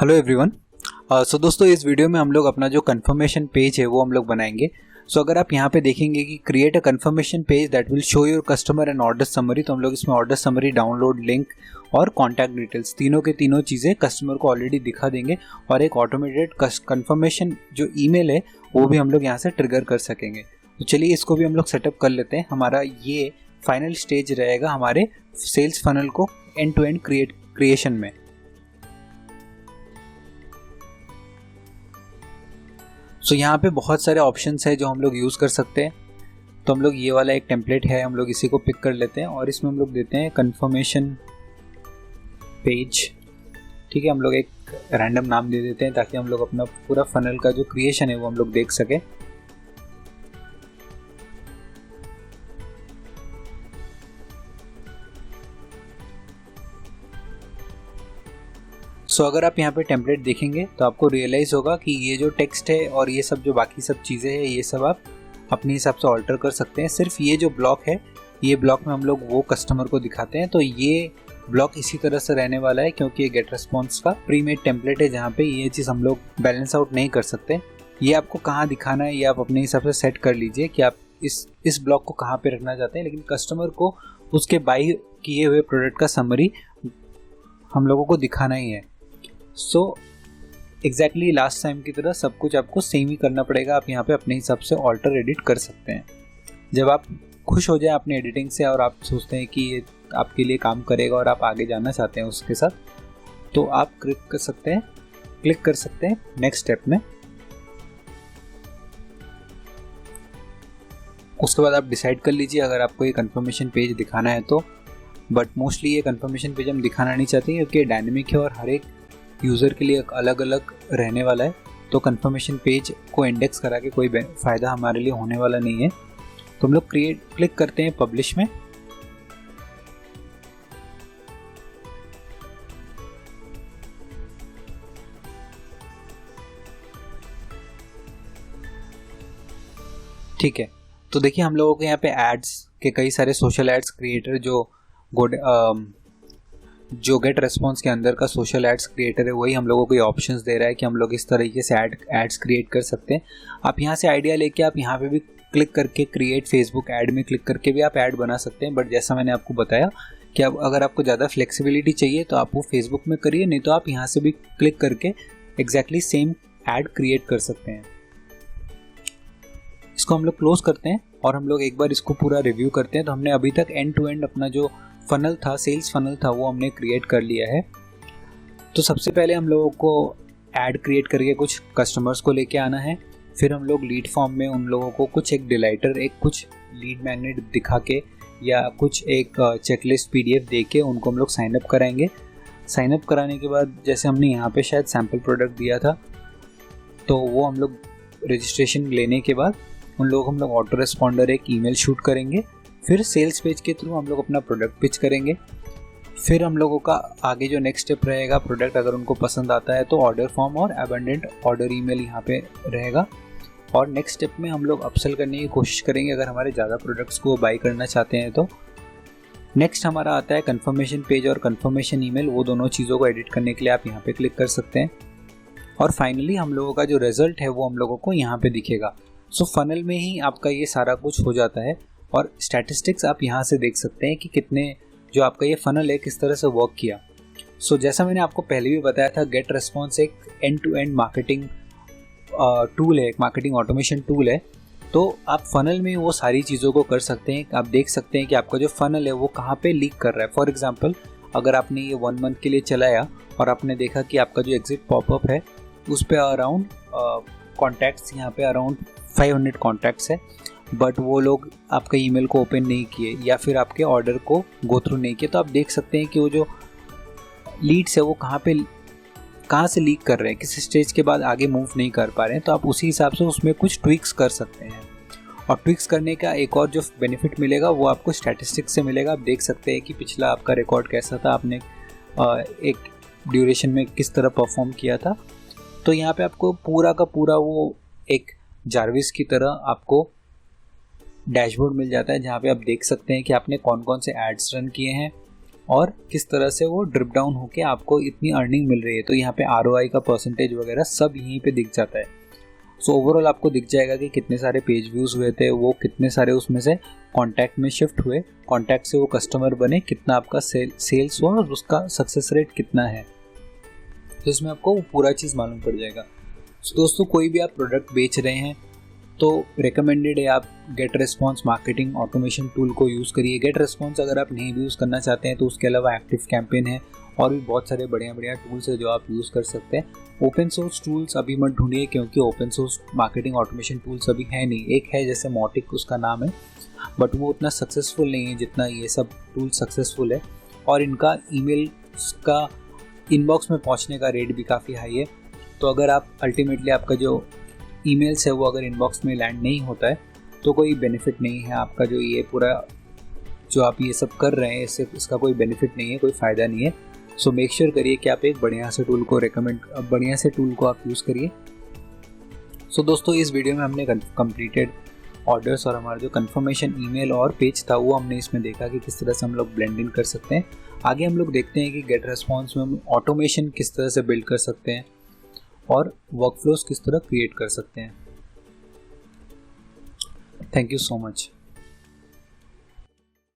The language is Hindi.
Hello everyone. सो दोस्तों, इस वीडियो में हम लोग अपना जो कंफर्मेशन पेज है वो हम लोग बनाएंगे। अगर आप यहाँ पे देखेंगे कि create a confirmation page that will show your customer and order summary, तो हम लोग इसमें ऑर्डर समरी, डाउनलोड लिंक और कॉन्टैक्ट डिटेल्स तीनों के तीनों चीज़ें कस्टमर को ऑलरेडी दिखा देंगे और एक ऑटोमेटेड कंफर्मेशन जो ईमेल है वो भी हम लोग यहाँ से ट्रिगर कर सकेंगे। तो चलिए इसको भी हम लोग सेटअप कर लेते हैं। हमारा ये फाइनल स्टेज रहेगा हमारे सेल्स फनल को एंड टू एंड क्रिएशन में। यहाँ पे बहुत सारे ऑप्शंस है जो हम लोग यूज़ कर सकते हैं। तो हम लोग ये वाला एक टेम्पलेट है, हम लोग इसी को पिक कर लेते हैं और इसमें हम लोग देते हैं कंफर्मेशन पेज। ठीक है, हम लोग एक रैंडम नाम दे देते हैं ताकि हम लोग अपना पूरा फनल का जो क्रिएशन है वो हम लोग देख सकें। अगर आप यहाँ पे टेम्पलेट देखेंगे तो आपको रियलाइज़ होगा कि ये जो टेक्स्ट है और ये सब जो बाकी सब चीज़ें हैं ये सब आप अपने हिसाब से ऑल्टर कर सकते हैं। सिर्फ ये जो ब्लॉक है, ये ब्लॉक में हम लोग वो कस्टमर को दिखाते हैं। तो ये ब्लॉक इसी तरह से रहने वाला है क्योंकि ये गेट रिस्पॉन्स का प्रीमेड टेम्पलेट है जहाँ पे ये चीज़ हम लोग बैलेंस आउट नहीं कर सकते। ये आपको कहाँ दिखाना है ये आप अपने हिसाब से सेट कर लीजिए कि आप इस ब्लॉक को कहाँ पे रखना चाहते हैं, लेकिन कस्टमर को उसके बाई किए हुए प्रोडक्ट का समरी हम लोगों को दिखाना ही है। एग्जैक्टली लास्ट टाइम की तरह सब कुछ आपको सेम ही करना पड़ेगा। आप यहाँ पे अपने हिसाब से ऑल्टर एडिट कर सकते हैं। जब आप खुश हो जाए अपने एडिटिंग से और आप सोचते हैं कि ये आपके लिए काम करेगा और आप आगे जाना चाहते हैं उसके साथ, तो आप क्लिक कर सकते हैं नेक्स्ट स्टेप में। उसके बाद आप डिसाइड कर लीजिए अगर आपको ये कंफर्मेशन पेज दिखाना है तो। बट मोस्टली ये कंफर्मेशन पेज हम दिखाना नहीं चाहते क्योंकि डायनेमिक है और हर एक यूज़र के लिए एक अलग अलग रहने वाला है। तो कंफर्मेशन पेज को इंडेक्स करा के कोई फ़ायदा हमारे लिए होने वाला नहीं है। तो हम लोग क्लिक करते हैं पब्लिश में। ठीक है, तो देखिए हम लोगों के यहाँ पे एड्स के कई सारे सोशल एड्स क्रिएटर जो गेट रेस्पॉन्स के अंदर का सोशल एड्स क्रिएटर है वही हम लोगों को ये ऑप्शंस दे रहा है कि हम लोग इस तरीके से एड्स क्रिएट कर सकते हैं। आप यहाँ से आइडिया लेके आप यहाँ पे भी क्लिक करके क्रिएट फेसबुक ऐड में क्लिक करके भी आप ऐड बना सकते हैं। बट जैसा मैंने आपको बताया कि अब अगर आपको ज़्यादा फ्लेक्सिबिलिटी चाहिए तो आप वो फेसबुक में करिए, नहीं तो आप यहाँ से भी क्लिक करके एग्जैक्टली सेम ऐड क्रिएट कर सकते हैं। इसको हम लोग क्लोज करते हैं और हम लोग एक बार इसको पूरा रिव्यू करते हैं। तो हमने अभी तक एंड टू एंड अपना जो फनल था, सेल्स फनल था, वो हमने क्रिएट कर लिया है। तो सबसे पहले हम लोगों को ऐड क्रिएट करके कुछ कस्टमर्स को लेके आना है। फिर हम लोग लीड फॉर्म में उन लोगों को कुछ एक डिलाइटर, कुछ लीड मैग्नेट दिखा के या कुछ एक चेकलिस्ट PDF दे के उनको हम लोग साइनअप कराएंगे। साइनअप कराने के बाद जैसे हमने यहाँ पे शायद सैम्पल प्रोडक्ट दिया था, तो वो हम लोग रजिस्ट्रेशन लेने के बाद उन लोगों को हम लोग ऑटो रेस्पॉन्डर एक ईमेल शूट करेंगे। फिर सेल्स पेज के थ्रू हम लोग अपना प्रोडक्ट पिच करेंगे। फिर हम लोगों का आगे जो नेक्स्ट स्टेप रहेगा, प्रोडक्ट अगर उनको पसंद आता है तो ऑर्डर फॉर्म और अबंडेंट ऑर्डर ईमेल यहाँ पे रहेगा। और नेक्स्ट स्टेप में हम लोग अपसेल करने की कोशिश करेंगे अगर हमारे ज़्यादा प्रोडक्ट्स को बाई करना चाहते हैं तो। नेक्स्ट हमारा आता है कंफर्मेशन पेज और कंफर्मेशन ईमेल। वो दोनों चीज़ों को एडिट करने के लिए आप यहाँ पे क्लिक कर सकते हैं। और फाइनली हम लोगों का जो रिजल्ट है वो हम लोगों को यहाँ पे दिखेगा। फनल में ही आपका ये सारा कुछ हो जाता है और स्टैटिस्टिक्स आप यहाँ से देख सकते हैं कि कितने जो आपका ये फनल है किस तरह से वर्क किया। जैसा मैंने आपको पहले भी बताया था, गेट रिस्पॉन्स एक end to end marketing tool है, एक मार्केटिंग ऑटोमेशन टूल है। तो आप फनल में वो सारी चीज़ों को कर सकते हैं। आप देख सकते हैं कि आपका जो फनल है वो कहाँ पे लीक कर रहा है। फॉर एग्जांपल, अगर आपने ये 1 मंथ के लिए चलाया और आपने देखा कि आपका जो एग्जिट पॉपअप है उस पर अराउंड कॉन्टैक्ट्स, यहाँ पे अराउंड 500 कॉन्टैक्ट्स है, बट वो लोग आपका ईमेल को ओपन नहीं किए या फिर आपके ऑर्डर को गो थ्रू नहीं किए, तो आप देख सकते हैं कि वो जो लीड्स है वो कहाँ से लीक कर रहे हैं, किस स्टेज के बाद आगे मूव नहीं कर पा रहे हैं। तो आप उसी हिसाब से उसमें कुछ ट्विक्स कर सकते हैं। और ट्विक्स करने का एक और जो बेनिफिट मिलेगा वो आपको स्टैटिस्टिक्स से मिलेगा। आप देख सकते हैं कि पिछला आपका रिकॉर्ड कैसा था, आपने एक ड्यूरेशन में किस तरह परफॉर्म किया था। तो यहाँ पे आपको पूरा का पूरा वो एक जार्विस की तरह आपको डैशबोर्ड मिल जाता है जहाँ पे आप देख सकते हैं कि आपने कौन कौन से एड्स रन किए हैं, और किस तरह से वो ड्रिप डाउन होके आपको इतनी अर्निंग मिल रही है। तो यहाँ पे ROI का परसेंटेज वगैरह सब यहीं पे दिख जाता है। सो ओवरऑल आपको दिख जाएगा कि कितने सारे पेज व्यूज़ हुए थे, वो कितने सारे उसमें से कॉन्टैक्ट में शिफ्ट हुए, कॉन्टैक्ट से वो कस्टमर बने, कितना आपका सेल्स हुआ और उसका सक्सेस रेट कितना है। तो इसमें आपको पूरा चीज़ मालूम पड़ जाएगा। सो दोस्तों, कोई भी आप प्रोडक्ट बेच रहे हैं तो रिकमेंडेड है आप get response marketing automation tool को यूज़ करिए। गेट रेस्पॉन्स अगर आप नहीं भी यूज़ करना चाहते हैं तो उसके अलावा एक्टिव कैंपेन है और भी बहुत सारे बढ़िया टूल्स है जो आप यूज़ कर सकते हैं। ओपन सोर्स टूल्स अभी मत ढूंढिए, क्योंकि open source marketing automation tools अभी है नहीं। एक है जैसे मॉटिक, उसका नाम है, बट वो उतना सक्सेसफुल नहीं है जितना ये सब टूल सक्सेसफुल है, और इनका ईमेल का इनबॉक्स में पहुंचने का रेट भी काफ़ी हाई है। तो अगर आप अल्टीमेटली आपका जो ईमेल्स है वो अगर इनबॉक्स में लैंड नहीं होता है तो कोई बेनिफिट नहीं है आपका। जो ये पूरा जो आप ये सब कर रहे हैं इसका कोई बेनिफिट नहीं है, कोई फ़ायदा नहीं है। सो मेक श्योर करिए कि आप एक बढ़िया से टूल को आप यूज़ करिए। सो दोस्तों, इस वीडियो में हमने कंप्लीटेड ऑर्डर्स और हमारा जो कंफर्मेशन ईमेल और पेज था वो हमने इसमें देखा कि किस तरह से हम लोग ब्लेंड इन कर सकते हैं। आगे हम लोग देखते हैं कि गेट रेस्पॉन्स में हम ऑटोमेशन किस तरह से बिल्ड कर सकते हैं और वर्कफ्लोज किस तरह क्रिएट कर सकते हैं। Thank you so much.